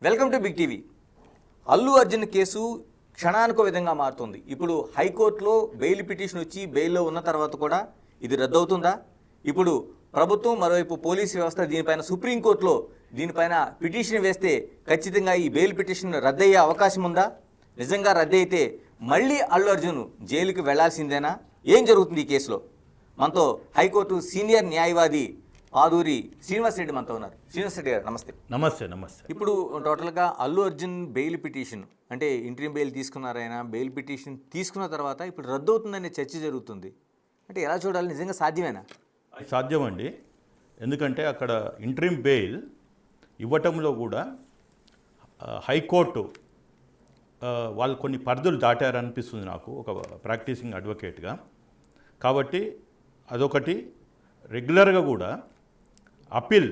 Welcome to Big TV. Allu Arjun case క్షణానికో విధంగా మారుతుంది. ఇప్పుడు హైకోర్టులో బెయిల్ పిటిషన్ వచ్చి బెయిల్లో ఉన్న తర్వాత కూడా ఇది రద్దవుతుందా? ఇప్పుడు ప్రభుత్వం మరోవైపు పోలీసు వ్యవస్థ దీనిపైన సుప్రీంకోర్టులో దీనిపైన పిటిషన్ వేస్తే ఖచ్చితంగా ఈ బెయిల్ పిటిషన్ రద్దయ్యే అవకాశం ఉందా? నిజంగా రద్దయితే మళ్ళీ అల్లు అర్జున్ జైలుకి వెళ్లాల్సిందేనా? ఏం జరుగుతుంది ఈ కేసులో? మనతో హైకోర్టు సీనియర్ న్యాయవాది ఆదూరి శ్రీనివాస్ రెడ్డి మనతో ఉన్నారు. శ్రీనివాస్ రెడ్డి గారు నమస్తే. నమస్తే. నమస్తే. ఇప్పుడు టోటల్గా అల్లు అర్జున్ బెయిల్ పిటిషన్ అంటే ఇంట్రీమ్ బెయిల్ తీసుకున్నారైనా బెయిల్ పిటిషన్ తీసుకున్న తర్వాత ఇప్పుడు రద్దు అవుతుందనే చర్చ జరుగుతుంది. అంటే ఎలా చూడాలి? నిజంగా సాధ్యమేనా? సాధ్యం అండి. ఎందుకంటే అక్కడ ఇంట్రీమ్ బెయిల్ ఇవ్వటంలో కూడా హైకోర్టు వాళ్ళు కొన్ని పరిధులు దాటారనిపిస్తుంది నాకు ఒక ప్రాక్టీసింగ్ అడ్వకేట్గా. కాబట్టి అదొకటి. రెగ్యులర్గా కూడా appeal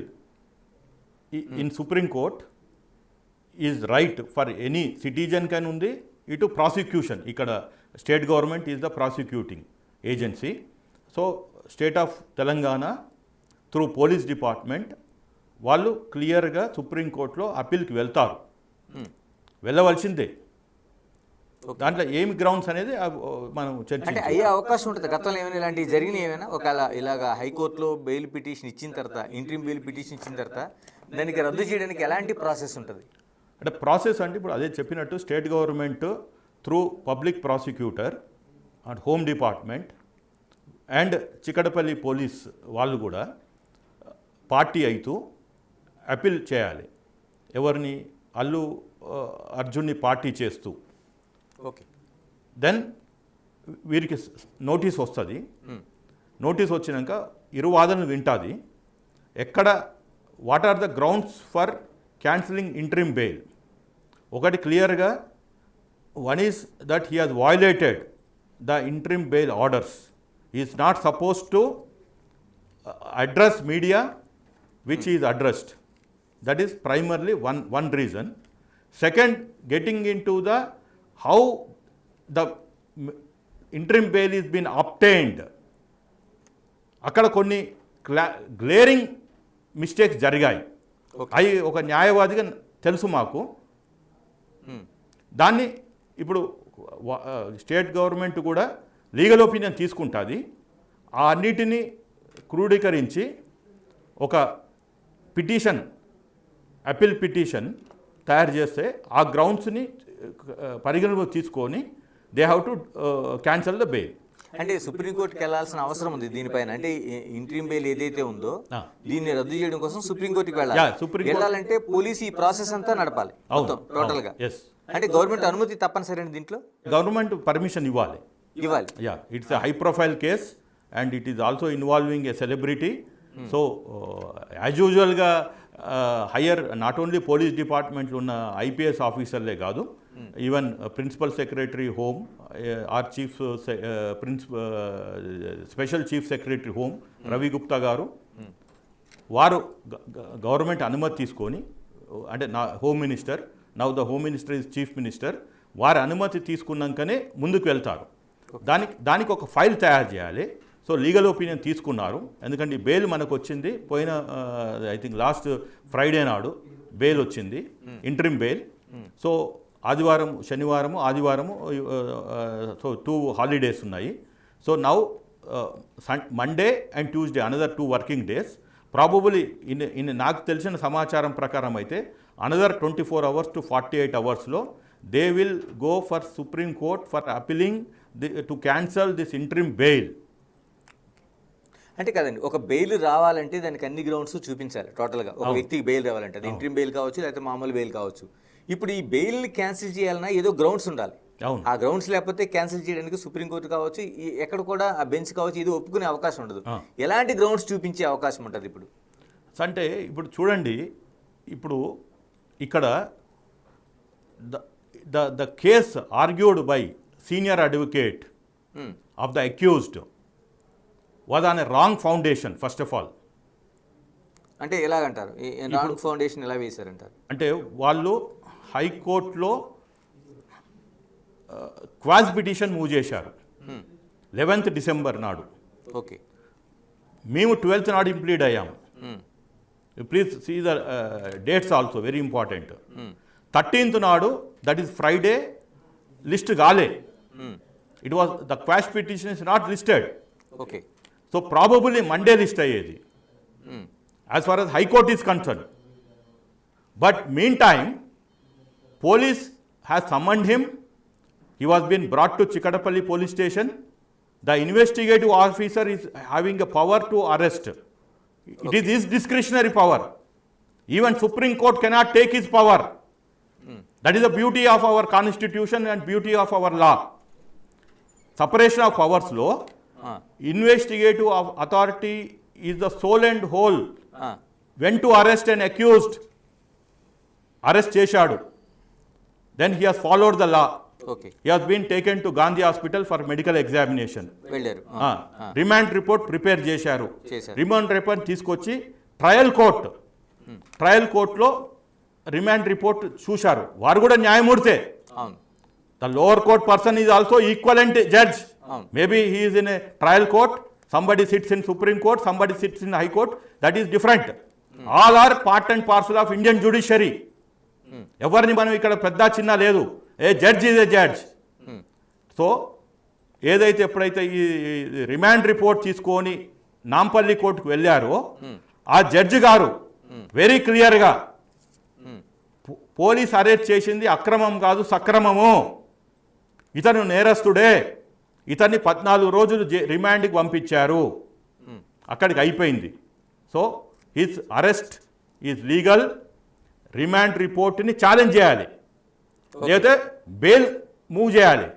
in supreme court is right for any citizen కైనా ఉంది. ఇటు ప్రాసిక్యూషన్, ఇక్కడ state government is the prosecuting agency. So state of Telangana through police department వాళ్ళు క్లియర్గా సుప్రీంకోర్టులో అపీల్కి వెళ్తారు, వెళ్ళవలసిందే. దాంట్లో ఏమి గ్రౌండ్స్ అనేది మనం అంటే అయ్యే అవకాశం ఉంటుంది. గతంలో ఏమైనా ఇలాంటివి జరిగినాయి ఏమైనా? ఒకవేళ ఇలాగా హైకోర్టులో బెయిల్ పిటిషన్ ఇచ్చిన తర్వాత, ఇంట్రీమ్ బెయిల్ పిటిషన్ ఇచ్చిన తర్వాత దానికి రద్దు చేయడానికి ఎలాంటి ప్రాసెస్ ఉంటుంది? అంటే ప్రాసెస్ అంటే ఇప్పుడు అదే చెప్పినట్టు state government through public prosecutor and home department and Chikkadpally police వాళ్ళు కూడా పార్టీ అయితూ అపీల్ చేయాలి. ఎవరిని? అల్లు అర్జున్ని పార్టీ చేస్తూ. ఓకే. దెన్ వీరికి నోటీస్ వస్తుంది. నోటీస్ వచ్చినాక ఇరు వాదనలు వింటుంది. ఎక్కడ what are the grounds for cancelling interim bail? ఒకటి క్లియర్గా, one is that he has violated the interim bail orders. Is not suppose to address media which is addressed. That is primarily one reason. Second, getting into the how the interim bail is been obtained. అక్కడ కొన్ని glaring mistakes జరిగాయి. అవి ఒక న్యాయవాదిగా తెలుసు మాకు. దాన్ని ఇప్పుడు స్టేట్ గవర్నమెంట్ కూడా లీగల్ ఒపీనియన్ తీసుకుంటుంది. ఆ అన్నిటినీ క్రోడీకరించి ఒక పిటిషన్, అపీల్ పిటిషన్ తయారు చేస్తే ఆ గ్రౌండ్స్ని పరిగణలో తీసుకొని they have to cancel the bail. అంటే సుప్రీంకోర్టుకి వెళ్ళాల్సిన అవసరం ఉంది దీనిపైన. అంటే ఇంట్రీమ్ బెయిల్ ఏదైతే ఉందో దీన్ని రద్దు చేయడం కోసం సుప్రీంకోర్టుకి వెళ్ళాలంటే పోలీసు ఈ ప్రాసెస్ అంతా నడపాలి టోటల్ గా. అంటే గవర్నమెంట్ అనుమతి తప్పనిసరి అండి దీంట్లో? గవర్నమెంట్ పర్మిషన్ ఇవ్వాలి. Ya, it's a high profile case and it is also involving a celebrity. So as యూజువల్గా హయ్యర్ నాట్ ఓన్లీ పోలీస్ డిపార్ట్మెంట్లో ఉన్న ఐపీఎస్ ఆఫీసర్లే కాదు, even principal secretary home or chief special chief secretary home Ravi Gupta garu, వారు government అనుమతి తీసుకొని, అంటే నా home minister, now the home minister is chief minister, వారి అనుమతి తీసుకున్నాకనే ముందుకు వెళ్తారు. దానికి ఒక ఫైల్ తయారు చేయాలి. సో లీగల్ ఒపీనియన్ తీసుకున్నారు. ఎందుకంటే బెయిల్ మనకు వచ్చింది పోయిన ఐ థింక్ లాస్ట్ ఫ్రైడే నాడు బెయిల్ వచ్చింది, ఇంట్రీమ్ బెయిల్. సో ఆదివారం, శనివారము, ఆదివారము, సో 2 హాలిడేస్ ఉన్నాయి. So now Monday and Tuesday another 2 working days. Probably నాకు తెలిసిన సమాచారం ప్రకారం అయితే అనదర్ 24 hours to 48 hoursలో they will go for Supreme Court for appealing to cancel this interim bail. అంటే కదండి, ఒక బెయిల్ రావాలంటే దానికి అన్ని గ్రౌండ్స్ చూపించాలి టోటల్గా. ఒక వ్యక్తికి బెయిల్ రావాలంటే అది ఇంట్రీమ్ బెయిల్ కావచ్చు, లేకపోతే మామూలు బెయిల్ కావచ్చు. ఇప్పుడు ఈ బెయిల్ని క్యాన్సిల్ చేయాలన్నా ఏదో గ్రౌండ్స్ ఉండాలి. ఆ గ్రౌండ్స్ లేకపోతే క్యాన్సిల్ చేయడానికి సుప్రీంకోర్టు కావచ్చు, ఎక్కడ కూడా ఆ బెంచ్ కావచ్చు, ఇది ఒప్పుకునే అవకాశం ఉండదు. ఎలాంటి గ్రౌండ్స్ చూపించే అవకాశం ఉంటుంది ఇప్పుడు? అంటే ఇప్పుడు చూడండి, ఇప్పుడు ఇక్కడ the case argued by senior advocate of the accused was on a wrong foundation first of all. అంటే ఎలాగంటారు? రాంగ్ ఫౌండేషన్ ఎలా వేశారంటారు? అంటే వాళ్ళు హైకోర్టులో క్వాజ్ పిటిషన్ మూవ్ చేశారు 11th December నాడు. ఓకే. మేము 12th నాడు ఇంప్లీడ్ అయ్యాము. Please see the dates also very important. 13th నాడు, దట్ ఈస్ ఫ్రైడే, లిస్ట్ కాలే. It was the quash petition is not listed. Okay. So probably Monday list అయ్యేది as far as High Court is concern. But mean time police has summoned him. He was been brought to Chikadapalli police station. The investigative officer is having a power to arrest. It is his discretionary power. Even Supreme Court cannot take his power. That is the beauty of our constitution and beauty of our law. Separation of powers law. Investigative authority is the sole and whole. When to arrest an accused, arrest chesadu. Then he has followed the law. Okay. He has been taken to Gandhi Hospital for medical examination. వెళ్ళారు. Remand report prepare చేశారు. చేశారు. Remand report తీసుకొచ్చి trial కోర్టులో remand report చూశారు. వారు కూడా న్యాయమూర్తే. అవును. The lower court person is also equivalent judge. అవును. Maybe he is in a trial court, somebody sits in supreme Court, somebody sits in High Court. That is different. All are part and parcel of Indian judiciary. ఎవరిని మనం ఇక్కడ పెద్ద చిన్న లేదు. A judge is a judge. So ఏదైతే ఎప్పుడైతే ఈ remand report తీసుకొని నాంపల్లి కోర్టుకు వెళ్ళారో ఆ జడ్జి గారు వెరీ క్లియర్గా పోలీస్ అరెస్ట్ చేసింది అక్రమం కాదు, సక్రమము. ఇతను నేరస్తుడే. ఇతన్ని 14 రోజులు రిమాండ్కి పంపించారు. అక్కడికి అయిపోయింది. So his arrest is legal. Remand రిపోర్ట్ని ఛాలెంజ్ చేయాలి, లేకపోతే బెయిల్ మూవ్ చేయాలి.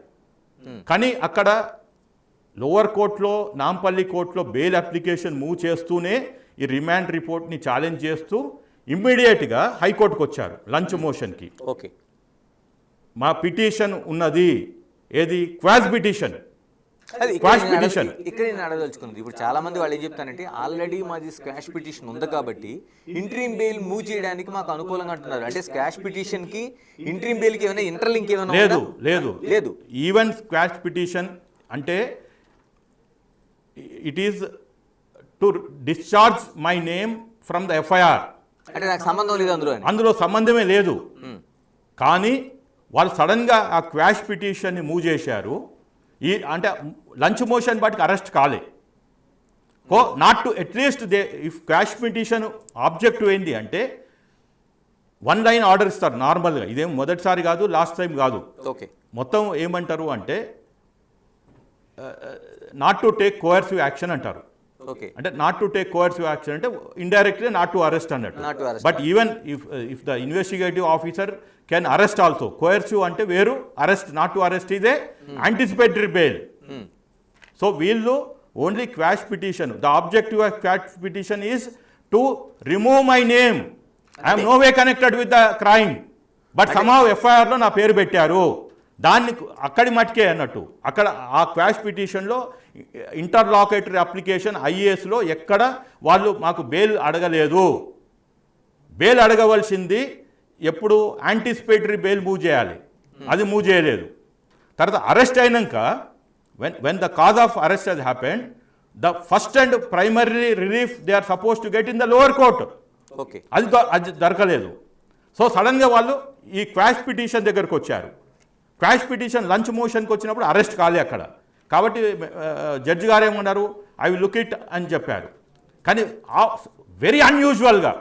కానీ అక్కడ లోవర్ కోర్టులో, నాంపల్లి కోర్టులో బెయిల్ అప్లికేషన్ మూవ్ చేస్తూనే ఈ రిమాండ్ రిపోర్ట్ని ఛాలెంజ్ చేస్తూ ఇమ్మీడియట్గా హైకోర్టుకు వచ్చారు లంచ్ మోషన్కి. ఓకే. మా పిటిషన్ ఉన్నది, ఏది క్వాష్ పిటిషన్. ఇక్కడ నేను అడగదలుచుకున్నది, ఇప్పుడు చాలా మంది వాళ్ళు ఏం చెప్తానంటే ఆల్రెడీ మాది స్క్వాష్ పిటిషన్ ఉంది కాబట్టి ఇంట్రీమ్ బెయిల్ మూవ్ చేయడానికి మాకు అనుకూలంగా అంటున్నారు. అంటే స్క్వాష్ పిటిషన్ కి ఇంట్రీమ్ బెయిల్ కి ఏమైనా ఇంటర్లింక్ ఏమైనా లేదు. లేదు లేదు ఈవెన్ స్క్వాష్ పిటిషన్ అంటే it is to discharge my name from the FIR. అంటే నాకు సంబంధం లేదు అందులో సంబంధమే లేదు. కానీ వాళ్ళు సడన్గా ఆ క్వాష్ పిటిషన్ని మూవ్ చేశారు. అంటే లంచ్ మోషన్ వాటికి అరెస్ట్ కాలే. Not to at least they if quash petition objective ఏంటి అంటే 1 లైన్ ఆర్డర్ ఇస్తారు నార్మల్గా. ఇదేం మొదటిసారి కాదు, లాస్ట్ టైం కాదు. ఓకే. మొత్తం ఏమంటారు అంటే not to take coercive action అంటారు. ఓకే. అంటే not to take coercive action అంటే ఇండైరెక్ట్లీ నాట్ టు అరెస్ట్ అన్నట్టు. But even if the investigative officer can arrest also. Coercive అంటే వేరు, అరెస్ట్ నాట్ టు అరెస్ట్ ఇదే యాంటిసిపేటరీ బెయిల్. సో వీళ్ళు only quash petition, the objective of quash petition is to remove my name. I'm no way connected with the crime, but somehow ఎఫ్ఐఆర్లో నా పేరు పెట్టారు. దాన్ని అక్కడి మటుకే అన్నట్టు. అక్కడ ఆ క్వాష్ పిటిషన్లో ఇంటర్లాకేటరీ అప్లికేషన్ ఐఏఎస్లో ఎక్కడ వాళ్ళు మాకు బెయిల్ అడగలేదు. బెయిల్ అడగవలసింది ఎప్పుడు యాంటిసిపేటరీ బెయిల్ మూవ్ చేయాలి, అది మూవ్ చేయలేదు. తర్వాత అరెస్ట్ అయినాక when the cause of arrest has happened, the first and primary relief they are supposed to get in the lower court. Okay. అది దొరకలేదు. సో సడన్గా వాళ్ళు ఈ క్వాష్ పిటిషన్ దగ్గరకు వచ్చారు. క్వాష్ పిటిషన్ లంచ్ మోషన్కి వచ్చినప్పుడు అరెస్ట్ కాలే అక్కడ. కాబట్టి జడ్జి గారు ఏమన్నారు, ఐ విల్ లుక్ ఇట్ అని చెప్పారు. కానీ వెరీ అన్యూజువల్గా,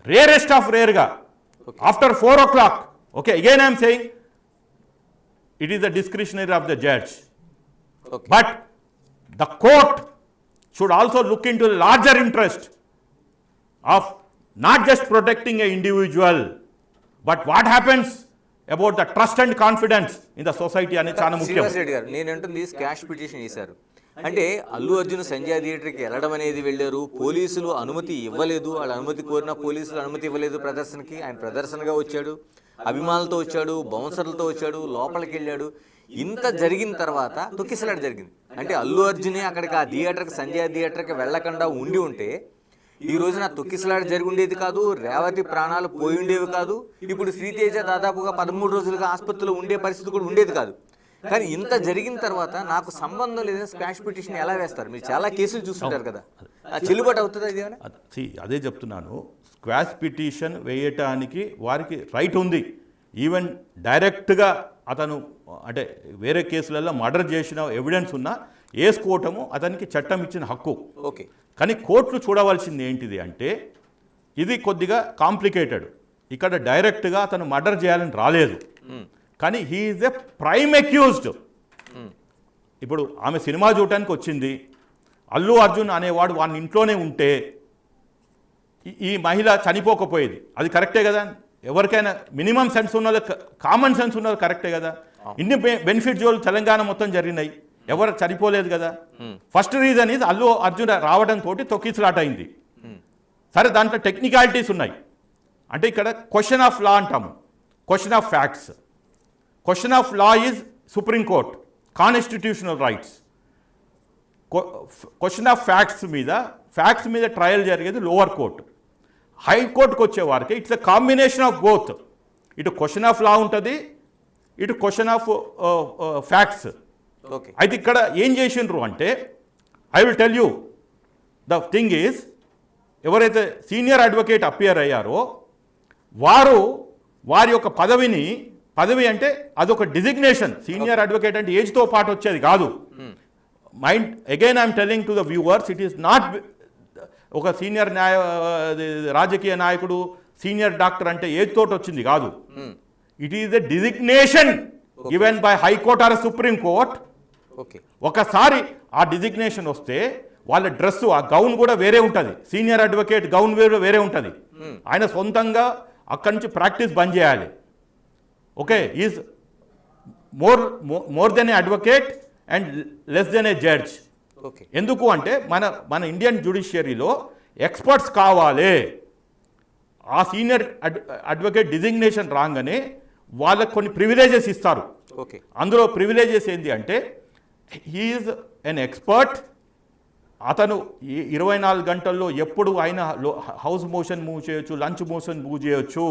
రేరెస్ట్ ఆఫ్ రేర్గా after 4 o'clock, okay, again I'm saying it is the discretionary of the judge. Okay. But the court should also look into the larger interest of not just protecting an individual, but what happens about the trust and confidence in the society అనేది చాలా ముఖ్యం. శ్రీనివాస్ రెడ్డి గారు, నేను అంటుంది quash petition చేశారు అంటే అల్లు అర్జున్ సంజయ్ థియేటర్కి వెళ్ళడం అనేది వెళ్ళారు, పోలీసులు అనుమతి ఇవ్వలేదు, వాళ్ళ అనుమతి కోరిన పోలీసులు అనుమతి ఇవ్వలేదు ప్రదర్శనకి. ఆయన ప్రదర్శనగా వచ్చాడు, అభిమానులతో వచ్చాడు, బౌన్సర్లతో వచ్చాడు, లోపలికి వెళ్ళాడు. ఇంత జరిగిన తర్వాత తొక్కిసలాట జరిగింది. అంటే అల్లు అర్జునే అక్కడికి ఆ థియేటర్కి, సంజయ్ థియేటర్కి వెళ్ళకుండా ఉండి ఉంటే ఈ రోజున తొక్కిసలాట జరిగి ఉండేది కాదు, రేవతి ప్రాణాలు పోయి ఉండేవి కాదు, ఇప్పుడు శ్రీతేజ దాదాపుగా 13 రోజులుగా ఆసుపత్రిలో ఉండే పరిస్థితి కూడా ఉండేది కాదు. కానీ ఇంత జరిగిన తర్వాత నాకు సంబంధం లేదని స్క్వాష్ పిటిషన్ ఎలా వేస్తారు? మీరు చాలా కేసులు చూస్తుంటారు కదా, చెల్లుబాటు అవుతుందా ఇది? అదే చెప్తున్నాను, స్క్వాష్ పిటిషన్ వేయటానికి వారికి రైట్ ఉంది. ఈవెన్ డైరెక్ట్గా అతను అంటే వేరే కేసులలో మర్డర్ చేసిన ఎవిడెన్స్ ఉన్నా వేసుకోవటము అతనికి చట్టం ఇచ్చిన హక్కు. ఓకే. కానీ కోర్టులు చూడవలసింది ఏంటిది అంటే ఇది కొద్దిగా కాంప్లికేటెడ్. ఇక్కడ డైరెక్ట్గా అతను మర్డర్ చేయాలని రాలేదు, కానీ he is a prime accused. ఇప్పుడు ఆమె సినిమా చూడటానికి వచ్చింది, అల్లు అర్జున్ అనేవాడు వాని ఇంట్లోనే ఉంటే ఈ మహిళ చనిపోకపోయేది. అది కరెక్టే కదా? ఎవరికైనా మినిమం సెన్స్ ఉన్న కామన్ సెన్స్ ఉన్నది కరెక్టే కదా? ఇన్ని బెనిఫిట్ జోలు తెలంగాణ మొత్తం జరిగినాయి, ఎవరు చనిపోలేదు కదా. First reason is Allu Arjun రావడంతో తొక్కిసలాట అయింది. సరే, దాంట్లో టెక్నికాలిటీస్ ఉన్నాయి. అంటే ఇక్కడ క్వశ్చన్ ఆఫ్ లా అంటాము, question of facts. Question of law is Supreme Court, constitutional rights. Question of facts మీద ట్రయల్ జరిగేది లోవర్ కోర్టు. హైకోర్టుకు వచ్చే వారికి it's a combination of both. ఇటు క్వశ్చన్ ఆఫ్ లా ఉంటుంది, ఇటు క్వశ్చన్ ఆఫ్ ఫ్యాక్ట్స్. ఓకే. అయితే ఇక్కడ ఏం చేసిండ్రు అంటే, I will tell you the thing is, ఎవరైతే సీనియర్ అడ్వకేట్ అపియర్ అయ్యారో వారి యొక్క పదవి అంటే అదొక డిజిగ్నేషన్. సీనియర్ అడ్వకేట్ అంటే ఏజ్తో పాటు వచ్చేది కాదు. Mind again I'm telling to the viewers, it is not ఒక సీనియర్ రాజకీయ నాయకుడు సీనియర్ డాక్టర్ అంటే ఏజ్ తోటి వచ్చింది కాదు. It is a designation given by high court or supreme court. Okay. ఒకసారి ఆ డిజిగ్నేషన్ వస్తే వాళ్ళ డ్రెస్సు, ఆ గౌన్ కూడా వేరే ఉంటుంది. సీనియర్ అడ్వకేట్ గౌన్ వేరే ఉంటుంది. ఆయన సొంతంగా అక్కడి నుంచి ప్రాక్టీస్ బంద్ చేయాలి. Okay. Is more than A advocate and less than A judge. Okay. ఎందుకు అంటే మన ఇండియన్ జ్యుడిషియరీలో ఎక్స్పర్ట్స్ కావాలి. ఆ సీనియర్ అడ్వకేట్ డిజిగ్నేషన్ రాగానే వాళ్ళకు కొన్ని ప్రివిలేజెస్ ఇస్తారు. ఓకే. అందులో ప్రివిలేజెస్ ఏంటి అంటే, హీఈస్ ఎన్ ఎక్స్పర్ట్. అతను 24 గంటల్లో ఎప్పుడు ఆయన హౌస్ మోషన్ మూవ్ చేయొచ్చు, లంచ్ మోషన్ మూవ్ చేయొచ్చు.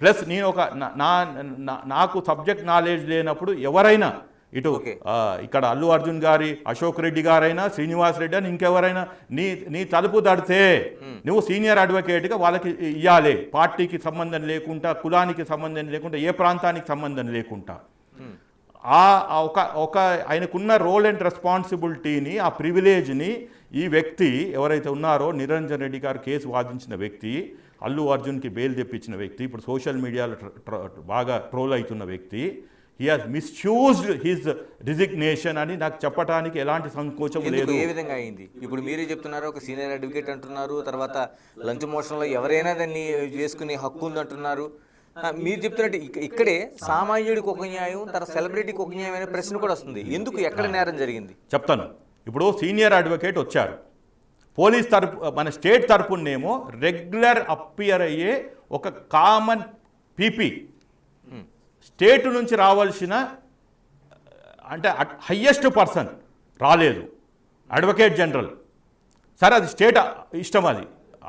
ప్లస్ నేను నాకు సబ్జెక్ట్ నాలెడ్జ్ లేనప్పుడు ఎవరైనా ఇటు ఇక్కడ అల్లు అర్జున్ గారి, అశోక్ రెడ్డి గారైనా, శ్రీనివాస్ రెడ్డి అని ఇంకెవరైనా నీ తలుపు తడితే నువ్వు సీనియర్ అడ్వకేట్గా వాళ్ళకి ఇవ్వాలి. పార్టీకి సంబంధం లేకుండా, కులానికి సంబంధం లేకుండా, ఏ ప్రాంతానికి సంబంధం లేకుండా. ఒక ఆయనకున్న రోల్ అండ్ రెస్పాన్సిబిలిటీని, ఆ ప్రివిలేజ్ని ఈ వ్యక్తి ఎవరైతే ఉన్నారో, నిరంజన్ రెడ్డి గారు కేసు వాదించిన వ్యక్తి, అల్లు అర్జున్కి బెయిల్ తెప్పించిన వ్యక్తి, ఇప్పుడు సోషల్ మీడియాలో బాగా ట్రోల్ అవుతున్న వ్యక్తి, he has misused his designation అని నాకు చెప్పడానికి ఎలాంటి సంకోచం లేదు. ఏ విధంగా అయింది? ఇప్పుడు మీరే చెప్తున్నారు, ఒక సీనియర్ అడ్వకేట్ అంటున్నారు, తర్వాత లంచ్ మోషన్లో ఎవరైనా దాన్ని చేసుకునే హక్కు ఉంది అంటున్నారు. మీరు చెప్తున్నట్టు ఇక్కడే సామాన్యుడికి ఒక న్యాయం, తర్వాత సెలబ్రిటీకి ఒక న్యాయం అనే ప్రశ్న కూడా వస్తుంది. ఎందుకు, ఎక్కడ నేరం జరిగింది? చెప్తాను. ఇప్పుడు సీనియర్ అడ్వకేట్ వచ్చారు, పోలీస్ తరపు, మన స్టేట్ తరపునేమో రెగ్యులర్ అపియర్ అయ్యే ఒక కామన్ పీపీ, స్టేట్ నుంచి రావాల్సిన అంటే హయ్యెస్ట్ పర్సన్ రాలేదు, అడ్వకేట్ జనరల్. సరే, అది స్టేట్ ఇష్టం, అది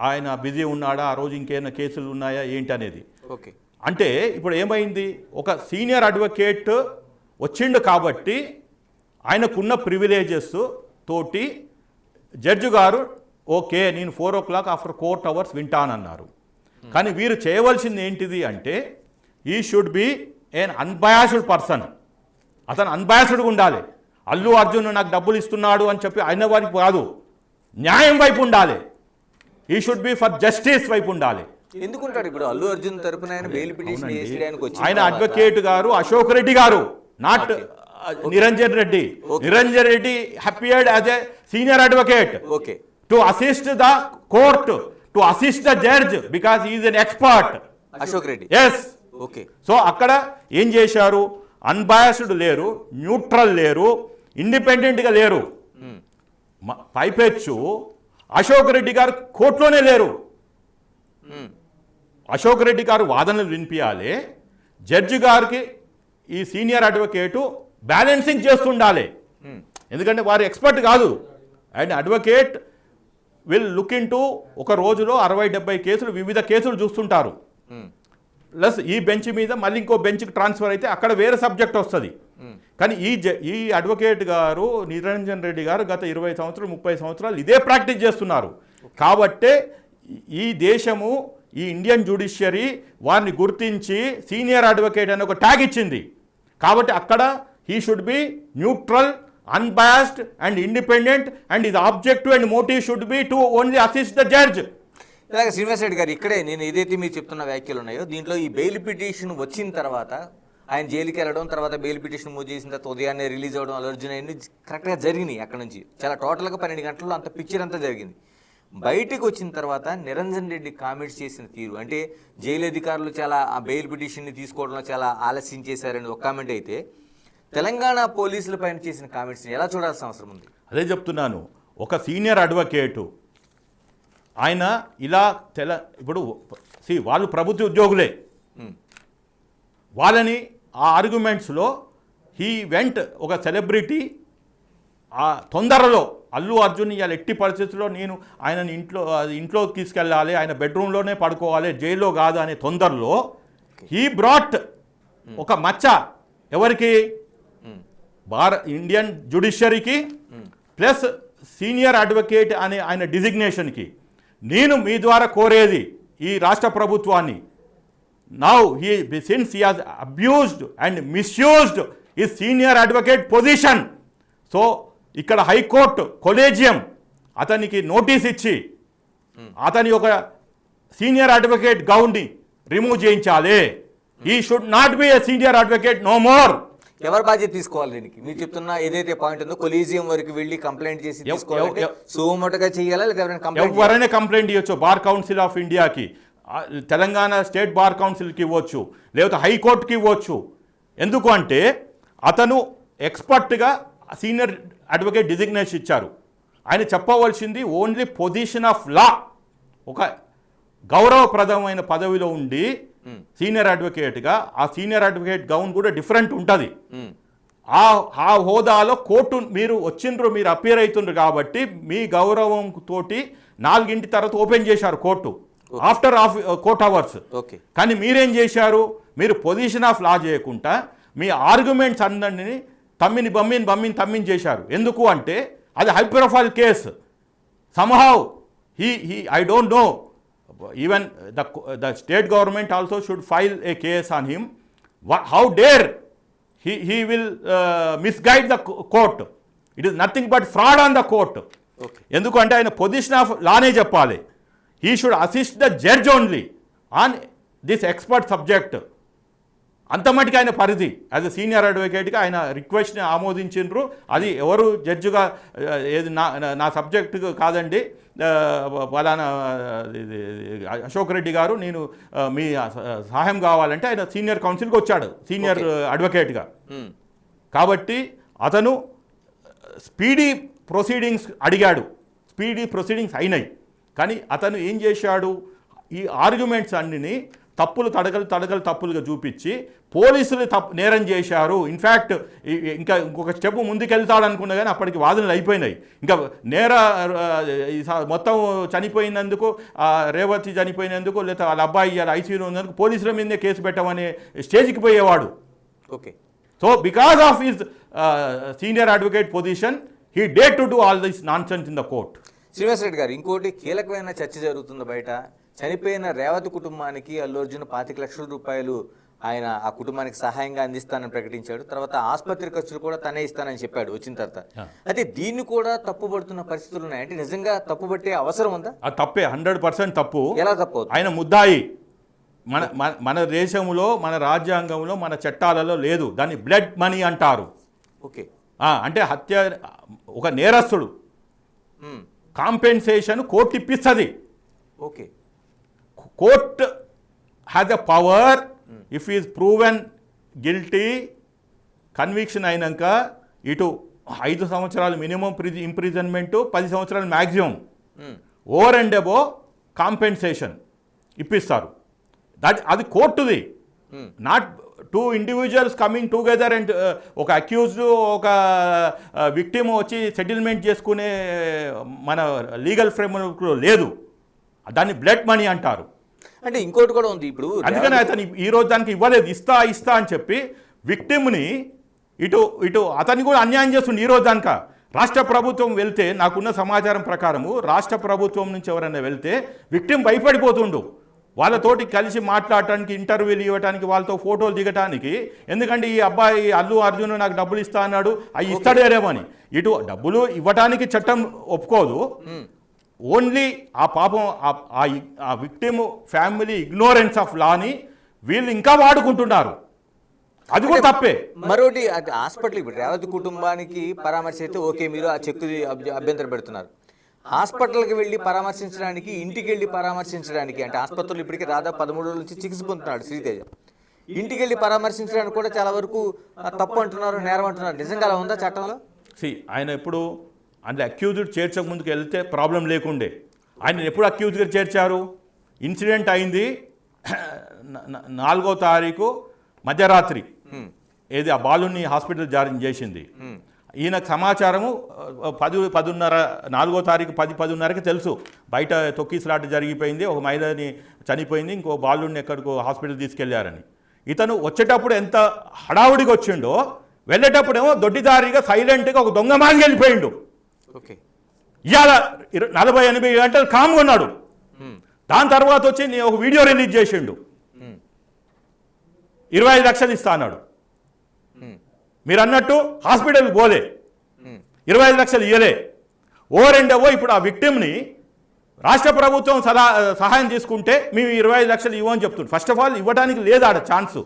ఆయన బిజీ ఉన్నాడా, ఆ రోజు ఇంకేమైనా కేసులు ఉన్నాయా ఏంటి అనేది. ఓకే. అంటే ఇప్పుడు ఏమైంది, ఒక సీనియర్ అడ్వకేట్ వచ్చిండు కాబట్టి ఆయనకున్న ప్రివిలేజెస్ తోటి జడ్జి గారు ఓకే నేను 4 o'clock ఆఫ్టర్ కోర్ట్ అవర్స్ వింటానన్నారు. కానీ వీరు చేయవలసింది ఏంటిది అంటే, ఈ should be an unbiased person. అతను అన్బయాస్డ్గా ఉండాలి. అల్లు అర్జున్ నాకు డబ్బులు ఇస్తున్నాడు అని చెప్పి ఆయన వారికి కాదు, న్యాయం వైపు ఉండాలి. ఈ షుడ్ బి ఫర్ జస్టిస్ వైపు ఉండాలి. ఎందుకుంటాడు ఇప్పుడు అల్లు అర్జున్ తరపున ఆయన బెయిల్ పిటిషన్ వేయడానికి వచ్చి, ఆయన అడ్వకేట్ గారు Ashok Reddy garu, not Niranjan Reddy. Niranjan Reddy appeared as a senior advocate to assist the court, to assist the judge, because he is an expert. Ashok Reddy, yes. Okay. So అక్కడ ఏం చేశారు, అన్బయాస్డ్ లేరు, న్యూట్రల్ లేరు, ఇండిపెండెంట్గా లేరు. పైపెచ్చు అశోక్ రెడ్డి గారు కోర్టులోనే లేరు. అశోక్ రెడ్డి గారు వాదనలు వినిపించాలి, జడ్జి గారికి ఈ సీనియర్ అడ్వకేటు బ్యాలెన్సింగ్ చేస్తుండాలి. ఎందుకంటే వారు ఎక్స్పర్ట్ కాదు. And advocate will look in to ఒక రోజులో 60-70 కేసులు, వివిధ కేసులు చూస్తుంటారు. ప్లస్ ఈ బెంచ్ మీద మళ్ళీ ఇంకో బెంచ్కి ట్రాన్స్ఫర్ అయితే అక్కడ వేరే సబ్జెక్ట్ వస్తుంది. కానీ ఈ అడ్వకేట్ గారు నిరంజన్ రెడ్డి గారు గత 20 సంవత్సరాలు 30 సంవత్సరాలు ఇదే ప్రాక్టీస్ చేస్తున్నారు. కాబట్టే ఈ దేశము ఈ ఇండియన్ జ్యుడిషియరీ వారిని గుర్తించి సీనియర్ అడ్వకేట్ అని ఒక ట్యాగ్ ఇచ్చింది. కాబట్టి అక్కడ he should be neutral, unbiased and independent and his objective and motive should be to only assist the judge. ఇలాగ శ్రీనివాస్ రెడ్డి గారు ఇక్కడే నేను ఏదైతే మీరు చెప్తున్న వ్యాఖ్యలు ఉన్నాయో దీంట్లో ఈ బెయిల్ పిటిషన్ వచ్చిన తర్వాత ఆయన జైలుకి వెళ్ళడం, తర్వాత బెయిల్ పిటిషన్ మూవ్ చేసిన తర్వాత ఉదయాన్నే రిలీజ్ అవ్వడం, అల్లు అర్జున్ అన్ని కరెక్ట్గా జరిగినాయి. అక్కడ నుంచి చాలా టోటల్గా 12 గంటల్లో అంత పిక్చర్ అంతా జరిగింది. బయటకు వచ్చిన తర్వాత నిరంజన్ రెడ్డి కామెంట్స్ చేసిన తీరు, అంటే జైలు అధికారులు చాలా ఆ బెయిల్ పిటిషన్ని తీసుకోవడంలో చాలా ఆలస్యం చేశారని ఒక కామెంట్ అయితే, తెలంగాణ పోలీసుల పైన చేసిన కామెంట్స్ని ఎలా చూడాల్సిన అవసరం ఉంది? అదే చెప్తున్నాను. ఒక సీనియర్ అడ్వకేటు ఆయన ఇలా ఇప్పుడు వాళ్ళు ప్రభుత్వ ఉద్యోగులే, వాళ్ళని ఆ ఆర్గ్యుమెంట్స్లో హీ వెంట్ ఒక సెలబ్రిటీ ఆ తొందరలో అల్లు అర్జున్ ఇవాళ ఎట్టి పరిస్థితుల్లో నేను ఆయనని ఇంట్లోకి తీసుకెళ్ళాలి, ఆయన బెడ్రూమ్లోనే పడుకోవాలి, జైల్లో కాదు అనే తొందరలో హీ బ్రాట్ ఒక మచ్చ ఎవరికి, ఇండియన్ జ్యుడిషియరీకి ప్లస్ సీనియర్ అడ్వకేట్ అనే ఆయన డిజిగ్నేషన్కి. నేను మీ ద్వారా కోరేది ఈ రాష్ట్ర ప్రభుత్వాన్ని, now since he has abused and misused ఈ సీనియర్ అడ్వకేట్ పొజిషన్, సో ఇక్కడ హైకోర్టు కొలేజియం అతనికి నోటీస్ ఇచ్చి అతని ఒక సీనియర్ అడ్వకేట్ గౌన్ని రిమూవ్ చేయించాలి. He should not be a senior advocate no more. ఎవరు బాధ్యత తీసుకోవాలి దీనికి? మీరు చెప్తున్న ఏదైతే పాయింట్ ఉందో కొలీజియం వరకు వెళ్ళి కంప్లైంట్ చేసి తీసుకోవాలి, సుమోటోగా చేయాలా లేదా ఎవరైనా కంప్లైంట్ ఇవ్వచ్చు. బార్ కౌన్సిల్ ఆఫ్ ఇండియాకి, తెలంగాణ స్టేట్ బార్ కౌన్సిల్కి ఇవ్వచ్చు, లేకపోతే హైకోర్టుకి ఇవ్వచ్చు. ఎందుకు అంటే అతను ఎక్స్పర్ట్గా సీనియర్ అడ్వకేట్ డిజిగ్నేషన్ ఇచ్చారు. ఆయన చెప్పవలసింది ఓన్లీ పొజిషన్ ఆఫ్ లా, ఒక గౌరవప్రదమైన పదవిలో ఉండి సీనియర్ అడ్వకేట్గా ఆ సీనియర్ అడ్వకేట్ గౌన్ కూడా డిఫరెంట్ ఉంటుంది. ఆ హోదాలో కోర్టు మీరు వచ్చిండ్రు, మీరు అపియర్ అవుతుండ్రు కాబట్టి మీ గౌరవం తోటి 4 తర్వాత ఓపెన్ చేశారు కోర్టు ఆఫ్టర్ కోర్ట్ అవర్స్. కానీ మీరేం చేశారు, మీరు పొజిషన్ ఆఫ్ లా చేయకుండా మీ ఆర్గ్యుమెంట్స్ అందరినీ తమ్మిని చేశారు. ఎందుకు అంటే అది high profile case. Somehow I don't know, even the state government also should file a case on him. How dare he will misguide the court. It is nothing but fraud on the court. ఎందుకంటే ఆయన position of లానే చెప్పాలి. He should assist the judge only on this expert subject. అంతమటికి ఆయన పరిధి as a senior అడ్వకేట్గా ఆయన రిక్వెస్ట్ని ఆమోదించిండ్రు. అది ఎవరు జడ్జిగా ఏది నా సబ్జెక్టు కాదండి, ఫలానా అశోక్ రెడ్డి గారు నేను మీ సహాయం కావాలంటే ఆయన సీనియర్ కౌన్సిల్కి వచ్చాడు సీనియర్ అడ్వకేట్గా. కాబట్టి అతను స్పీడీ ప్రొసీడింగ్స్ అడిగాడు, స్పీడీ ప్రొసీడింగ్స్ అయినాయి. కానీ అతను ఏం చేశాడు, ఈ ఆర్గ్యుమెంట్స్ అన్నిని తప్పులుగా చూపించి పోలీసులు నేరం చేశారు. ఇన్ఫ్యాక్ట్ ఇంకా ఇంకొక స్టెప్ ముందుకెళ్తాడు అనుకున్నా కానీ అప్పటికి వాదనలు అయిపోయినాయి. ఇంకా మొత్తం చనిపోయినందుకు, రేవతి చనిపోయినందుకు, లేదా వాళ్ళ అబ్బాయి ఐసీయూలో ఉన్నందుకు పోలీసుల మీదే కేసు పెట్టమనే స్టేజ్కి పోయేవాడు. So because of his senior advocate position he dare to do all this nonsense in the court. Srinivas Reddy గారు, ఇంకోటి కీలకమైన చర్చ జరుగుతుంది బయట. చనిపోయిన రేవతి కుటుంబానికి అల్లు అర్జున్ 25 లక్షల రూపాయలు ఆయన ఆ కుటుంబానికి సహాయంగా అందిస్తానని ప్రకటించాడు. తర్వాత ఆసుపత్రి ఖర్చులు కూడా తనే ఇస్తానని చెప్పాడు వచ్చిన తర్వాత. అయితే దీన్ని కూడా తప్పుపడుతున్న పరిస్థితులు ఉన్నాయి. అంటే నిజంగా తప్పుపట్టే అవసరం ఉందా? అది తప్పే, 100% తప్పు. ఎలా తప్పు? ఆయన ముద్దాయి మన దేశంలో, మన రాజ్యాంగంలో, మన చట్టాలలో లేదు. దాన్ని బ్లడ్ మనీ అంటారు. అంటే హత్య ఒక నేరస్తుడు కాంపెన్సేషన్ కోర్టు ఇప్పిస్తుంది. Court has a power, if is proven guilty, conviction అయినాక ఇటు 5 సంవత్సరాలు మినిమం ఇంప్రిజన్మెంటు, 10 సంవత్సరాలు maximum, over and above compensation ఇప్పిస్తారు. అది కోర్టుది, not 2 individuals coming together and ఒక అక్యూజ్డ్ ఒక విక్టిమ్ వచ్చి సెటిల్మెంట్ చేసుకునే మన లీగల్ ఫ్రేమ్వర్క్లో లేదు. దాన్ని బ్లడ్ మనీ అంటారు. అంటే ఇంకోటి కూడా ఉంది. ఇప్పుడు అందుకని అతను ఈరోజు దానికి ఇవ్వలేదు, ఇస్తా అని చెప్పి విక్టిమ్ని ఇటు అతన్ని కూడా అన్యాయం చేస్తుండే. ఈరోజు దానిక రాష్ట్ర ప్రభుత్వం వెళ్తే, నాకున్న సమాచారం ప్రకారము రాష్ట్ర ప్రభుత్వం నుంచి ఎవరైనా వెళ్తే విక్టిమ్ భయపడిపోతుండు. వాళ్ళతోటి కలిసి మాట్లాడటానికి, ఇంటర్వ్యూలు ఇవ్వడానికి, వాళ్ళతో ఫోటోలు దిగటానికి. ఎందుకంటే ఈ అబ్బాయి అల్లు అర్జున్ నాకు డబ్బులు ఇస్తా అన్నాడు, అవి ఇస్తాడేమో అని. ఇటు డబ్బులు ఇవ్వటానికి చట్టం ఒప్పుకోదు. ఓన్లీ ఆ పాపం ఆ విక్టిమ్ ఫ్యామిలీ ఇగ్నోరెన్స్ ఆఫ్ లాని వీళ్ళు ఇంకా వాడుకుంటున్నారు. అది కూడా తప్పే. మరోటి హాస్పిటల్, ఇప్పుడు రేవతి కుటుంబానికి పరామర్శ అయితే ఓకే, మీరు ఆ చెక్కు అభ్యంతరం పెడుతున్నారు. హాస్పిటల్కి వెళ్ళి పరామర్శించడానికి, ఇంటికి వెళ్ళి పరామర్శించడానికి, అంటే ఆసుపత్రులు ఇప్పటికీ దాదాపు 13 రోజుల నుంచి చికిత్స పొందుతున్నాడు శ్రీతేజ. ఇంటికి వెళ్ళి పరామర్శించడానికి కూడా చాలా వరకు తప్పు అంటున్నారు, నేరం అంటున్నారు. నిజంగా అలా ఉందా చట్టంలో? ఆయన ఎప్పుడు అంటే అక్యూజ్డ్ చేర్చక ముందుకు వెళ్తే ప్రాబ్లం లేకుండే. ఆయన ఎప్పుడు అక్యూజ్డ్గా చేర్చారు? ఇన్సిడెంట్ అయింది 4వ తారీఖు మధ్యరాత్రి, ఏది ఆ బాలుని హాస్పిటల్ జాయిన్ చేసింది. ఈయనకు సమాచారము 10:30 4వ తారీఖు 10:10:30కి తెలుసు బయట తొక్కిసలాట జరిగిపోయింది, ఒక మహిళని చనిపోయింది, ఇంకో బాలుని ఎక్కడికో హాస్పిటల్ తీసుకెళ్లారని. ఇతను వచ్చేటప్పుడు ఎంత హడావుడిగా వచ్చిండో, వెళ్ళేటప్పుడేమో దొడ్డిదారిగా సైలెంట్గా ఒక దొంగ మాదిరి వెళ్ళిపోయిండు. ఓకే, ఇవాళ 48 గంటలు కామ్గా ఉన్నాడు. దాని తర్వాత వచ్చి నేను ఒక వీడియో రిలీజ్ చేసిండు, 25 లక్షలు ఇస్తా అన్నాడు. మీరు అన్నట్టు హాస్పిటల్కి పోలే, 25 లక్షలు ఇవ్వలే. రెండవో ఇప్పుడు ఆ విక్టిమ్ని రాష్ట్ర ప్రభుత్వం సహాయం తీసుకుంటే మేము 25 లక్షలు ఇవ్వని చెప్తున్నాం. ఫస్ట్ ఆఫ్ ఆల్ ఇవ్వడానికి లేదు ఆడ ఛాన్సు.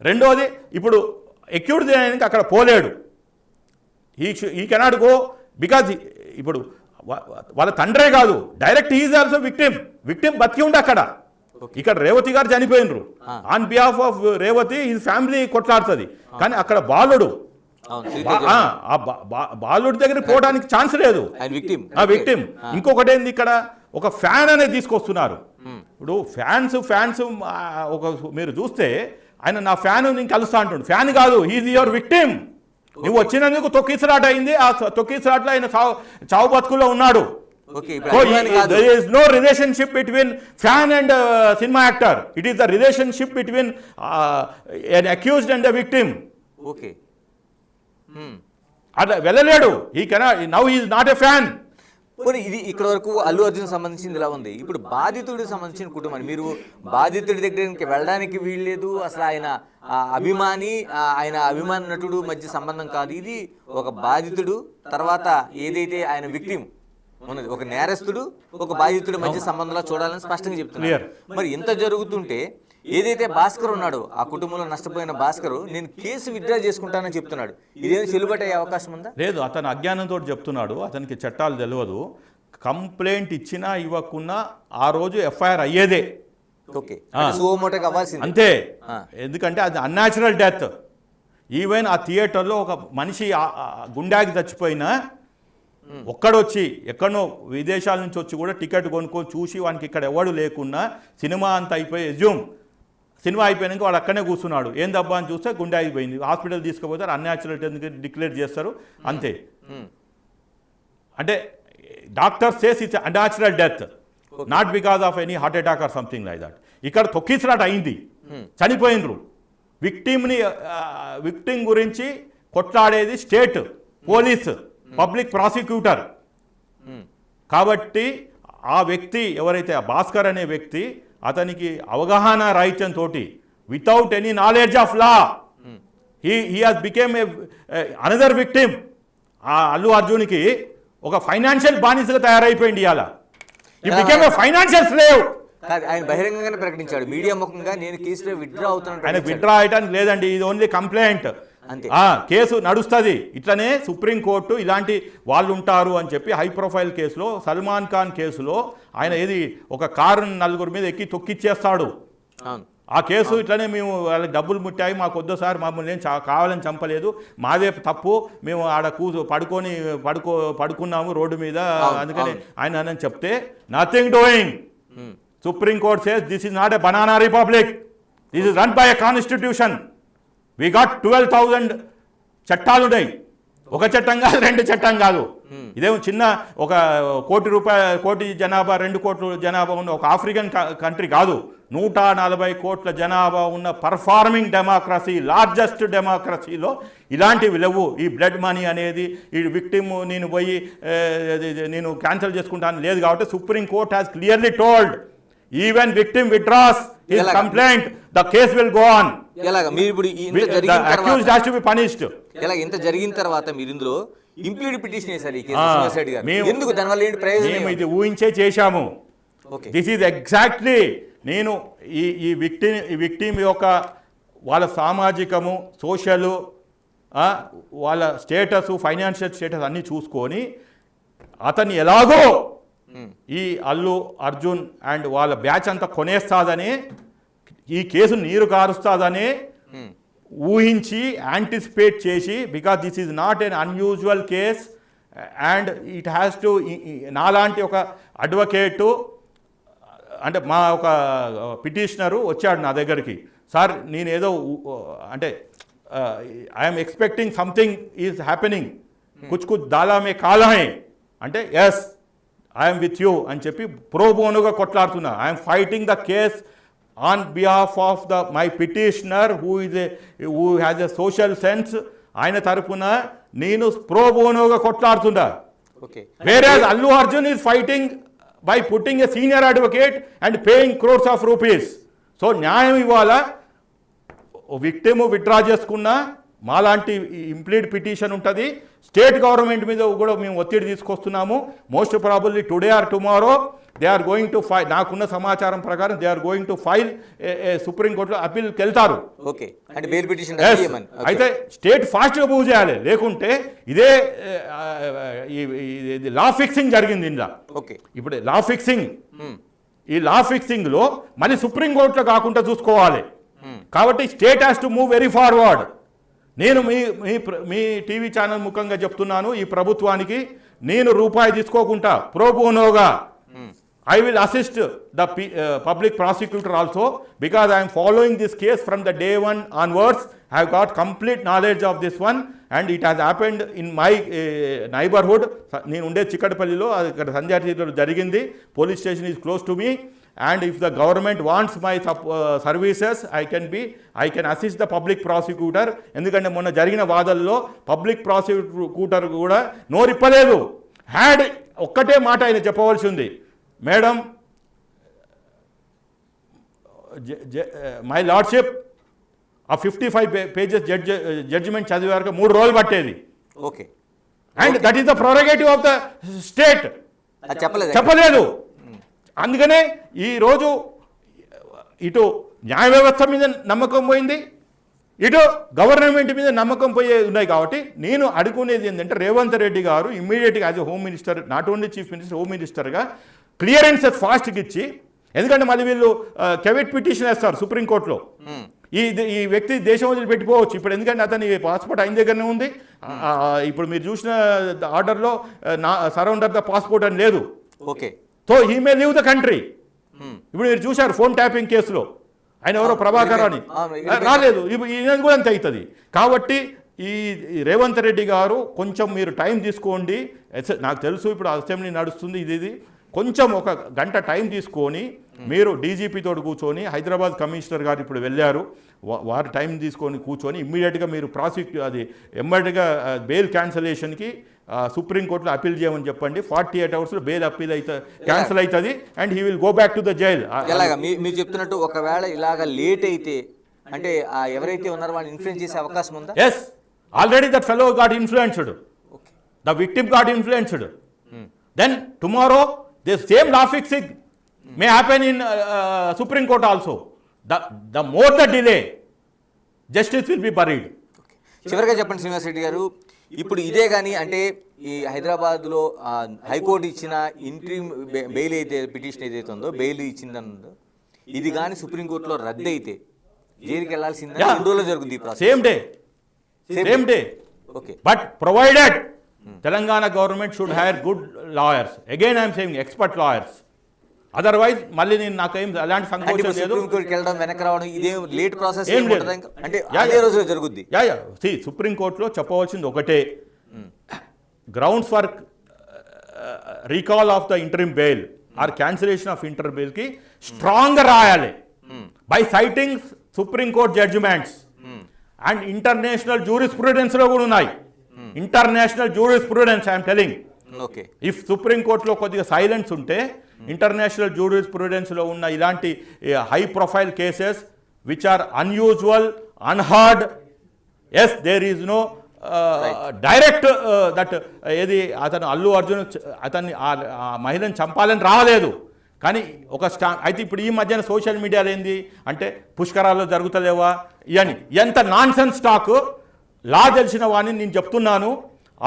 రెండోది ఇప్పుడు ఎక్యూడ్ చేయడానికి అక్కడ పోలేడు. ఈ కెనాట్ గో బికాజ్ ఇప్పుడు వాళ్ళ తండ్రే కాదు, డైరెక్ట్ ఈజ్ ఆల్సో విక్టిమ్ బతికి ఉండి అక్కడ. ఇక్కడ రేవతి గారు చనిపోయినరు, ఆన్ బిహాఫ్ ఆఫ్ రేవతి ఈ ఫ్యామిలీ కొట్లాడుతుంది. కానీ అక్కడ బాలుడు, బాలుడి దగ్గర పోవడానికి ఛాన్స్ లేదు, ఆ విక్టిమ్. ఇంకొకటి ఏంది, ఇక్కడ ఒక ఫ్యాన్ అనేది తీసుకొస్తున్నారు. ఇప్పుడు ఫ్యాన్స్ ఒక మీరు చూస్తే ఆయన నా ఫ్యాన్ నేను కలుస్తా అంటుండు. ఫ్యాన్ కాదు, ఈజ్ యువర్ విక్టిమ్. నువ్వు వచ్చినందుకు తొక్కిసలాట అయింది, ఆ తొక్కిసలాట్లో ఆయన చావు బతుకుల్లో ఉన్నాడు. There is no relationship between fan and cinema actor. It is the relationship between an accused and a victim. Okay. అలా వెళ్ళలేడు. Now he is not a fan. ఇది ఇక్కడ వరకు అల్లు అర్జున్ సంబంధించింది ఇలా ఉంది. ఇప్పుడు బాధితుడికి సంబంధించిన కుటుంబాన్ని, మీరు బాధితుడి దగ్గరికి వెళ్ళడానికి వీల్లేదు. అసలు ఆయన అభిమాని, ఆయన అభిమాన నటుడు మధ్య సంబంధం కాదు. ఇది ఒక బాధితుడు, తర్వాత ఏదైతే ఆయన విక్టిమ్ ఉన్నది, ఒక నేరస్తుడు, ఒక బాధితుడి మధ్య సంబంధంలో చూడాలని స్పష్టంగా చెప్తున్నారు. మరి ఇంత జరుగుతుంటే ఏదైతే భాస్కర్ ఉన్నాడో, ఆ కుటుంబంలో నష్టపోయిన భాస్కర్, నేను కేసు విత్డ్రా చేసుకుంటానని చెప్తున్నాడు. ఇదేదో చెల్లుబాటు అయ్యే అవకాశం ఉందా? లేదు, అతను అజ్ఞానంతో చెప్తున్నాడు. అతనికి చట్టాలు తెలియదు. కంప్లైంట్ ఇచ్చినా ఇవ్వకున్నా ఆ రోజు ఎఫ్ఐఆర్ అయ్యేదే. ఓకే, సుమోటోగా అవ్వాల్సింది అంతే. ఎందుకంటే అది అన్యాచురల్ డెత్. ఈవెన్ ఆ థియేటర్లో ఒక మనిషి గుండాకి చచ్చిపోయినా ఒక్కడొచ్చి ఎక్కడనో విదేశాల నుంచి వచ్చి కూడా టికెట్ కొనుక్కొని చూసి వానికి ఇక్కడ ఎవడు లేకున్నా సినిమా అంతా అయిపోయి సినిమా అయిపోయాక వాడు అక్కడనే కూర్చున్నాడు. ఏం దబ్బా అని చూస్తే గుండె అయిపోయింది, హాస్పిటల్ తీసుకుపోతారు, అన్యాచురల్ డెత్ డిక్లేర్ చేస్తారు, అంతే. అంటే doctor says it's unnatural death, not because of any heart attack or something like that. ఇక్కడ తొక్కిసలాట అయింది, చనిపోయినరు. విక్టిమ్ గురించి కొట్లాడేది స్టేట్ పోలీస్, పబ్లిక్ ప్రాసిక్యూటర్. కాబట్టి ఆ వ్యక్తి ఎవరైతే ఆ భాస్కర్ అనే వ్యక్తి, అతనికి అవగాహన రాహిత్యంతో, without any knowledge of law, he has become another victim. ఆ అల్లు అర్జున్కి ఒక ఫైనాన్షియల్ బానిసగా తయారైపోయింది. ఇవాళ he became a financial slave. ఆయన బహిరంగంగానే ప్రకటించాడు, మీడియా ముఖంగా నేను కేసులో విత్డ్రా అవుతున్నాను. ఆయన విత్డ్రా అయ్యడానికి లేదండి, ఇది ఓన్లీ కంప్లైంట్. కేసు నడుస్తుంది. ఇట్లనే సుప్రీంకోర్టు ఇలాంటి వాళ్ళు ఉంటారు అని చెప్పి హై ప్రొఫైల్ కేసులో, సల్మాన్ ఖాన్ కేసులో ఆయన ఏది ఒక కారు 4 మీద ఎక్కి తొక్కిచ్చేస్తాడు. ఆ కేసు ఇట్లనే మేము వాళ్ళకి డబ్బులు ముట్టాయి, మాకు వద్దు సార్, మమ్మల్ని ఏం కావాలని చంపలేదు, మాదే తప్పు, మేము ఆడ పడుకున్నాము రోడ్డు మీద, అందుకని ఆయన అని చెప్తే nothing doing. Supreme court says this is not a banana republic, this is run by a constitution. We got 12,000 చట్టాలు ఉన్నాయి. ఒక చట్టం కాదు, 2 చట్టం కాదు. ఇదేమో చిన్న ఒక కోటి జనాభా 2 కోట్ల జనాభా ఉన్న ఒక ఆఫ్రికన్ కంట్రీ కాదు. 140 కోట్ల జనాభా ఉన్న పర్ఫార్మింగ్ డెమోక్రసీ, లార్జెస్ట్ డెమోక్రసీలో ఇలాంటివి లేవు. ఈ బ్లడ్ మనీ అనేది, ఈ విక్టిమ్ నేను క్యాన్సిల్ చేసుకుంటాను లేదు. కాబట్టి supreme court has clearly told even victim withdraws his ఎలాగా? Complaint, the case will go on. ఎలాగా మీరు ఇప్పుడు ఇంత The జరిగిన accused తర్వాత has to be punished. ఇలా ఇంత జరిగిన తర్వాత మీరు ఇందులో ఇంప్లీడ్ పిటిషన్ వేశారు ఈ కేసు ఆ, శ్రీనివాస్ రెడ్డి గారు. మేము- ఎందుకు దానివల్ల ఏంటి ప్రయోజనం? మేము ఇది ఊహించే చేశాము. ఓకే దిస్ ఈజ్ ఎగ్జాక్ట్లీ నేను ఈ విక్టిమ్ యొక్క వాళ్ళ సామాజికము సోషల్ వాళ్ళ స్టేటస్ ఫైనాన్షియల్ స్టేటస్ అన్నీ చూసుకొని అతన్ని ఎలాగో ఈ అల్లు అర్జున్ అండ్ వాళ్ళ బ్యాచ్ అంతా కొనేస్తాదని ఈ కేసు నీరు కారుస్తాదని ఊహించి యాంటిసిపేట్ చేసి, because this is not an unusual case and it has to నాలాంటి ఒక అడ్వకేటు అంటే మా ఒక పిటిషనరు వచ్చాడు నా దగ్గరికి, సార్ నేనేదో అంటే I'm expecting something is happening, కుచ్ దాలా మే కాలా హై అంటే ఎస్ ఐఎమ్ విత్ యూ అని చెప్పి ప్రోబోనుగా కొట్లాడుతున్నా. I'm fighting the case on behalf of the my petitioner who has a social sense. ఆయన తరపున నేను ప్రోబోనుగా కొట్లాడుతున్నా. Okay Whereas Allu Arjun is fighting by putting a senior advocate and paying crores of rupees. So న్యాయం ఇవాళ victim withdraw చేసుకున్నా మాలాంటి implead petition ఉంటుంది. స్టేట్ గవర్నమెంట్ మీద కూడా మేము ఒత్తిడి తీసుకొస్తున్నాము. Most probably today or tomorrow they are going to file, నాకున్న సమాచారం ప్రకారం they are going to file సుప్రీంకోర్టులో అప్పీల్కి వెళ్తారు. ఓకే అంటే బెయిల్ పిటిషన్ Yes. అయితే స్టేట్ ఫాస్ట్గా మూవ్ చేయాలి, లేకుంటే ఇదే లా ఫిక్సింగ్ జరిగింది ఇందులో. ఓకే ఇప్పుడు లా ఫిక్సింగ్, ఈ లా ఫిక్సింగ్లో మళ్ళీ సుప్రీంకోర్టులో కాకుండా చూసుకోవాలి. కాబట్టి state has to move very forward. నేను మీ టీవీ ఛానల్ ముఖంగా చెప్తున్నాను, ఈ ప్రభుత్వానికి నేను రూపాయి తీసుకోకుండా ప్రోబోనోగా I will assist the public prosecutor also, because I am following this case from the day one onwards. I have got complete knowledge of this one and it has happened in my neighborhood. నేను ఉండే చిక్కడపల్లిలో ఇక్కడ సంధ్యార్థిలో జరిగింది. Police station is close to me and if the government wants my services, I can assist the public prosecutor. ఎందుకంటే మొన్న జరిగిన వాదనలో public prosecutor కూడా నోరిప్పలేదు. Had ఒక్కటే మాట ఆయన చెప్పవలసి ఉంది, మేడం మై లార్డ్షిప్ ఆ 55 పేజెస్ జడ్జిమెంట్ చదివాక 3 రోజులు పట్టేది. Okay and that is the prerogative of the state. అది చెప్పలేదు చెప్పలేదు. అందుకనే ఈరోజు ఇటు న్యాయ వ్యవస్థ మీద నమ్మకం పోయింది, ఇటు గవర్నమెంట్ మీద నమ్మకం పోయే ఉన్నాయి. కాబట్టి నేను అడుగునేది ఏంటంటే రేవంత్ రెడ్డి గారు ఇమ్మీడియట్గా as home minister, not only chief minister, home మినిస్టర్గా క్లియరెన్సెస్ ఫాస్ట్గా ఇచ్చి, ఎందుకంటే మళ్ళీ వీళ్ళు కెవిట్ పిటిషన్ వేస్తారు సుప్రీంకోర్టులో, ఈ వ్యక్తి దేశం వదిలి పెట్టిపోవచ్చు ఇప్పుడు, ఎందుకంటే అతని పాస్పోర్ట్ ఆయన దగ్గరనే ఉంది. ఇప్పుడు మీరు చూసిన ఆర్డర్లో సరౌండర్ ద పాస్పోర్ట్ అని లేదు. Okay so he may leave the country. ఇప్పుడు మీరు చూశారు ఫోన్ ట్యాపింగ్ కేసులో ఆయన ఎవరో ప్రభాకర్ అని రాలేదు, ఈయన కూడా అంతే అవుతుంది. కాబట్టి ఈ రేవంత్ రెడ్డి గారు కొంచెం మీరు టైం తీసుకోండి. నాకు తెలుసు ఇప్పుడు అసెంబ్లీ నడుస్తుంది, ఇది కొంచెం ఒక గంట టైం తీసుకొని మీరు డీజీపీతో కూర్చొని, హైదరాబాద్ కమిషనర్ గారు ఇప్పుడు వెళ్ళారు, వారు టైం తీసుకొని కూర్చొని ఇమ్మీడియట్గా మీరు అది ఇమ్మీడియట్గా బెయిల్ క్యాన్సలేషన్కి సుప్రీంకోర్టులో అప్పీల్ చేయమని చెప్పండి. 48 అవర్స్లో బెయిల్ అప్పీల్ అయితే క్యాన్సిల్ అవుతుంది and he will go back to the jail. ఎలాగా మీరు చెప్తున్నట్టు ఒకవేళ ఇలాగ లేట్ అయితే అంటే ఎవరైతే ఉన్నారో వాళ్ళని ఇన్ఫ్లుయెన్స్ చేసే అవకాశం ఉందా? Yes, already that fellow got influenced, the victim got influenced. Then tomorrow this same law fixing may happen in supreme court also. The more the delay justice will be buried. చివరిగా చెప్పండి శ్రీనివాస్ రెడ్డి గారు, ఇప్పుడు ఇదే కానీ అంటే ఈ హైదరాబాద్లో హైకోర్టు ఇచ్చిన ఇంట్రీమ్ బెయిల్ అయితే పిటిషన్ ఏదైతే ఉందో బెయిల్ ఇచ్చిందన్నదో ఇది కానీ సుప్రీంకోర్టులో రద్దు అయితే జైలుకి వెళ్ళాల్సిందే. 2 రోజుల్లో జరుగుతుంది ఈ process. Same day. Okay but provided Telangana government should hire good lawyers. Again I'm saying expert lawyers. Otherwise మళ్ళీ నేను నాకేం అలాంటి సంకోచం లేదు. సుప్రీంకోర్టుకి వెళ్ళడం వెనక రావడం ఇదే లేట్ ప్రాసెస్ అంటే అదే రోజు జరుగుద్ది. సుప్రీంకోర్టులో చెప్పవలసింది ఒకటే, grounds for recall of the interim bail or cancellation of inter బెయిల్కి స్ట్రాంగ్గా రాయాలి by citing supreme court judgements and international జూరిస్ప్రూడెన్స్లో కూడా ఉన్నాయి. International jurisprudence I'm telling. Okay if సుప్రీంకోర్టులో కొద్దిగా సైలెన్స్ ఉంటే ఇంటర్నేషనల్ జూరిస్ప్రుడెన్స్లో ఉన్న ఇలాంటి high profile cases which are unusual, unheard. Yes, there is no direct that ఏది అతను అల్లు అర్జున్ అతన్ని ఆ మహిళను చంపాలని రాలేదు. కానీ ఒక అయితే ఇప్పుడు ఈ మధ్యన సోషల్ మీడియాలో ఏంది అంటే పుష్కరాల్లో జరుగుతలేవా ఇవని ఎంత నాన్సెన్స్ టాక్. లా తెలిసిన వాడిని నేను చెప్తున్నాను,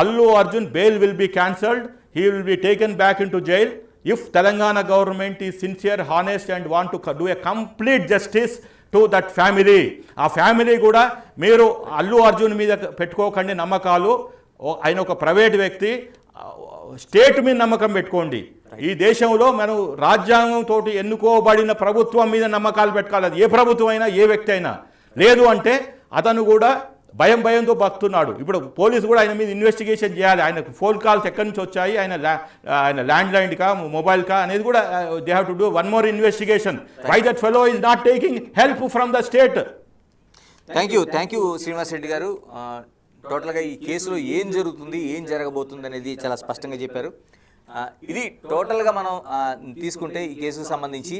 Allu Arjun bail will be cancelled, he will be taken back in to jail if Telangana government is sincere, honest and want to do a complete justice to that family. ఆ ఫ్యామిలీ కూడా మీరు అల్లు అర్జున్ మీద పెట్టుకోకండి నమ్మకాలు. ఆయన ఒక ప్రైవేట్ వ్యక్తి, స్టేట్ మీద నమ్మకం పెట్టుకోండి. ఈ దేశంలో మనం రాజ్యాంగంతో ఎన్నుకోబడిన ప్రభుత్వం మీద నమ్మకాలు పెట్టుకోవాలి. అది ఏ ప్రభుత్వం అయినా, ఏ వ్యక్తి అయినా. లేదు అంటే అతను కూడా భయంతో బతున్నాడు. ఇప్పుడు పోలీసు కూడా ఆయన మీద ఇన్వెస్టిగేషన్ చేయాలి. ఆయన ఫోన్ కాల్స్ ఎక్కడి నుంచి వచ్చాయి, ఆయన ల్యాండ్ లైన్ కా, మొబైల్ కా అనేది కూడా they have to do one more investigation. Why that fellow is not taking help from the state. Thank you Srinivas Reddy garu. టోటల్గా ఈ కేసులో ఏం జరుగుతుంది, ఏం జరగబోతుంది అనేది చాలా స్పష్టంగా చెప్పారు. ఇది టోటల్గా మనం తీసుకుంటే ఈ కేసుకు సంబంధించి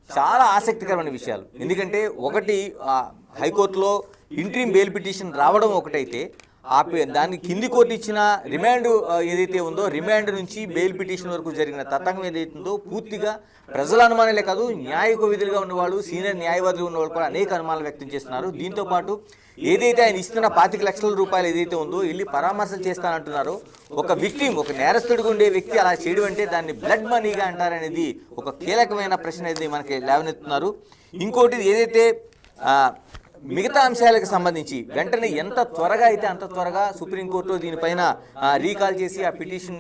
చాలా ఆసక్తికరమైన విషయాలు. ఎందుకంటే ఒకటి హైకోర్టులో ఇంట్రీమ్ బెయిల్ పిటిషన్ రావడం ఒకటైతే, దాన్ని కింది కోర్టు ఇచ్చిన రిమాండ్ ఏదైతే ఉందో, రిమాండ్ నుంచి బెయిల్ పిటిషన్ వరకు జరిగిన తతంగం ఏదైతే ఉందో పూర్తిగా ప్రజల అనుమానాలే కాదు, న్యాయ విధులుగా ఉన్నవాళ్ళు, సీనియర్ న్యాయవాదులు ఉన్నవాళ్ళు కూడా అనేక అనుమానాలు వ్యక్తం చేస్తున్నారు. దీంతోపాటు ఏదైతే ఆయన ఇస్తున్న 25 లక్షల రూపాయలు ఏదైతే ఉందో వెళ్ళి పరామర్శలు చేస్తానంటున్నారో, ఒక విక్టిమ్, ఒక నేరస్తుడిగా ఉండే వ్యక్తి అలా చేయడం అంటే దాన్ని బ్లడ్ మనీగా అంటారనేది ఒక కీలకమైన ప్రశ్న అనేది మనకి లేవనెత్తున్నారు. ఇంకోటి ఏదైతే మిగతా అంశాలకు సంబంధించి వెంటనే ఎంత త్వరగా అయితే అంత త్వరగా సుప్రీంకోర్టు దీనిపైన రీకాల్ చేసి ఆ పిటిషన్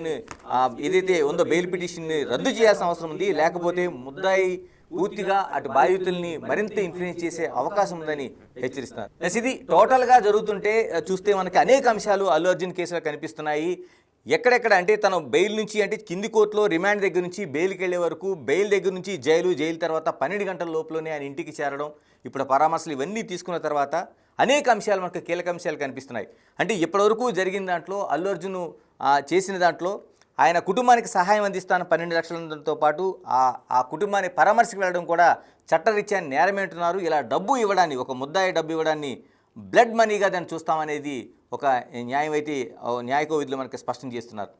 ఏదైతే ఉందో బెయిల్ పిటిషన్ని రద్దు చేయాల్సిన అవసరం ఉంది. లేకపోతే ముద్దాయి పూర్తిగా అటు బాధితుల్ని మరింత ఇన్ఫ్లుయెన్స్ చేసే అవకాశం ఉందని హెచ్చరిస్తున్నారు. ఇది టోటల్గా జరుగుతుంటే చూస్తే మనకి అనేక అంశాలు అల్లు అర్జున్ కేసులో కనిపిస్తున్నాయి. ఎక్కడెక్కడ అంటే తను బెయిల్ నుంచి అంటే కింది కోర్టులో రిమాండ్ దగ్గర నుంచి బెయిల్కి వెళ్ళే వరకు, బెయిల్ దగ్గర నుంచి జైలు తర్వాత 12 గంటల లోపలనే ఆయన ఇంటికి చేరడం, ఇప్పుడు పరామర్శలు ఇవన్నీ తీసుకున్న తర్వాత అనేక అంశాలు మనకు కీలక అంశాలు కనిపిస్తున్నాయి. అంటే ఇప్పటివరకు జరిగిన దాంట్లో అల్లు అర్జున్ చేసిన దాంట్లో ఆయన కుటుంబానికి సహాయం అందిస్తాను 12 లక్షలతో పాటు ఆ కుటుంబాన్ని పరామర్శకు వెళ్ళడం కూడా చట్టరీత్యా నేరమేంటున్నారు. ఇలా డబ్బు ఇవ్వడాన్ని, ఒక ముద్దాయి డబ్బు ఇవ్వడాన్ని బ్లడ్ మనీగా దాన్ని చూస్తామనేది ఒక న్యాయకో విధులు మనకి స్పష్టం చేస్తున్నారు.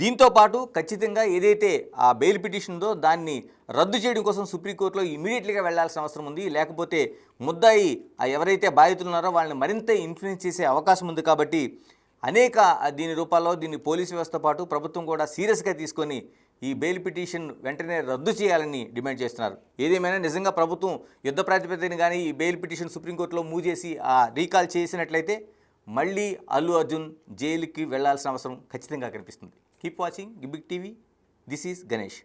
దీంతోపాటు ఖచ్చితంగా ఏదైతే ఆ బెయిల్ పిటిషన్ ఉందో దాన్ని రద్దు చేయడం కోసం సుప్రీంకోర్టులో ఇమీడియట్లీగా వెళ్లాల్సిన అవసరం ఉంది. లేకపోతే ముద్దాయి ఎవరైతే బాధితులు ఉన్నారో వాళ్ళని మరింత ఇన్ఫ్లుయెన్స్ చేసే అవకాశం ఉంది. కాబట్టి అనేక దీని రూపాల్లో దీన్ని పోలీసు వ్యవస్థతో పాటు ప్రభుత్వం కూడా సీరియస్గా తీసుకొని ఈ బెయిల్ పిటిషన్ వెంటనే రద్దు చేయాలని డిమాండ్ చేస్తున్నారు. ఏదేమైనా నిజంగా ప్రభుత్వం యుద్ధ ప్రాతిపదికన కానీ ఈ బెయిల్ పిటిషన్ సుప్రీంకోర్టులో మూవ్ చేసి రీకాల్ చేసినట్లయితే మళ్ళీ అల్లు అర్జున్ జైలుకి వెళ్లాల్సిన అవసరం ఖచ్చితంగా కనిపిస్తుంది. Keep watching big TV. This is Ganesh.